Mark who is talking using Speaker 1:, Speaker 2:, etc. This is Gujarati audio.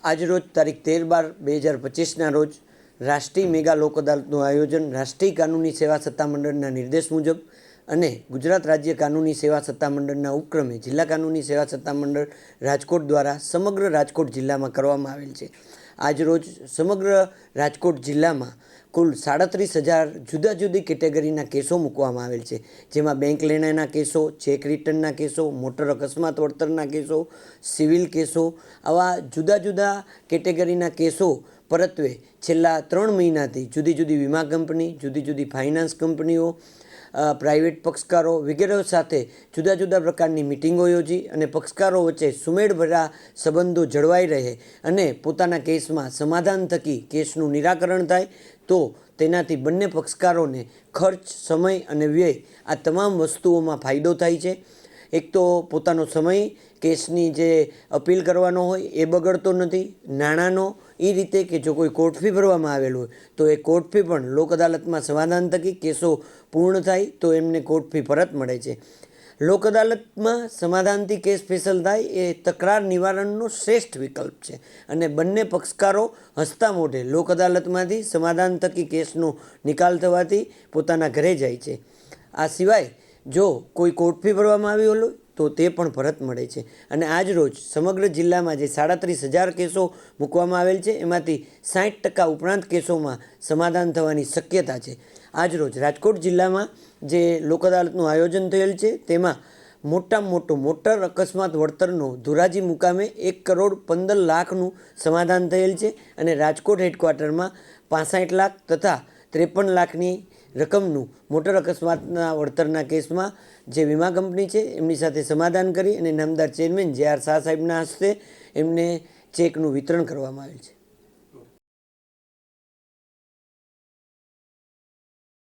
Speaker 1: આજરોજ તારીખ 13/12/2025ના રોજ રાષ્ટ્રીય મેગા લોક અદાલતનું આયોજન રાષ્ટ્રીય કાનૂની સેવા સત્તામંડળના નિર્દેશ મુજબ અને ગુજરાત રાજ્ય કાનૂની સેવા સત્તામંડળના ઉપક્રમે જિલ્લા કાનૂની સેવા સત્તામંડળ રાજકોટ દ્વારા સમગ્ર રાજકોટ જિલ્લામાં કરવામાં આવેલ છે। આજરોજ સમગ્ર રાજકોટ જિલ્લામાં કુલ 37,000 જુદા જુદી કેટેગરીના કેસો મૂકવામાં આવેલ છે, જેમાં બેંક લેણાના કેસો, ચેક રિટર્નના કેસો, મોટર અકસ્માત વળતરના કેસો, સિવિલ કેસો, આવા જુદા જુદા કેટેગરીના કેસો પરત્વે છેલ્લા 3 મહિનાથી જુદી જુદી વીમા કંપની, જુદી જુદી ફાઇનાન્સ કંપનીઓ, પ્રાઇવેટ પક્ષકારો વગેરે સાથે જુદા જુદા પ્રકારની મિટિંગો યોજી અને પક્ષકારો વચ્ચે સુમેળભર્યા સંબંધો જળવાઈ રહે અને પોતાના કેસમાં સમાધાન થકી કેસનું નિરાકરણ થાય તો તેનાથી બંને પક્ષકારોને ખર્ચ, સમય અને વ્યય આ તમામ વસ્તુઓમાં ફાયદો થાય છે। એક તો પોતાનો સમય કેસની જે અપીલ કરવાનો હોય એ બગડતો નથી, નાણાંનો એ રીતે કે જો કોઈ કોર્ટ ફી ભરવામાં આવેલ હોય તો એ કોર્ટ ફી પણ લોક અદાલતમાં સમાધાન થકી કેસો પૂર્ણ થાય તો એમને કોર્ટ ફી પરત મળે છે। લોક અદાલતમાં સમાધાનથી કેસ ફેસલ થાય એ તકરાર નિવારણનો શ્રેષ્ઠ વિકલ્પ છે અને બંને પક્ષકારો હસતા મોઢે લોક અદાલતમાંથી સમાધાન થકી કેસનો નિકાલ થવાથી પોતાના ઘરે જાય છે। આ સિવાય જો કોઈ કોર્ટ ફી ભરવામાં આવી હોય તો તે પણ પરત મળે છે અને આજ રોજ સમગ્ર જિલ્લામાં જે 37,000 કેસો મૂકવામાં આવેલ છે એમાંથી 60% ઉપરાંત કેસોમાં સમાધાન થવાની શક્યતા છે। આજ રોજ રાજકોટ જિલ્લામાં જે લોક અદાલતનું આયોજન થયેલ છે તેમાં મોટામાં મોટું મોટર અકસ્માત વળતરનો ધોરાજી મુકામે 1,15 લાખનું સમાધાન થયેલ છે અને રાજકોટ હેડક્વાર્ટરમાં 65 લાખ તથા 53 લાખની રકમનું મોટર અકસ્માતના વળતરના કેસમાં જે વીમા કંપની છે એમની સાથે સમાધાન કરી અને નામદાર ચેરમેન જે.આર. શાહ સાહેબના હસ્તે એમને ચેકનું વિતરણ કરવામાં આવેલ છે।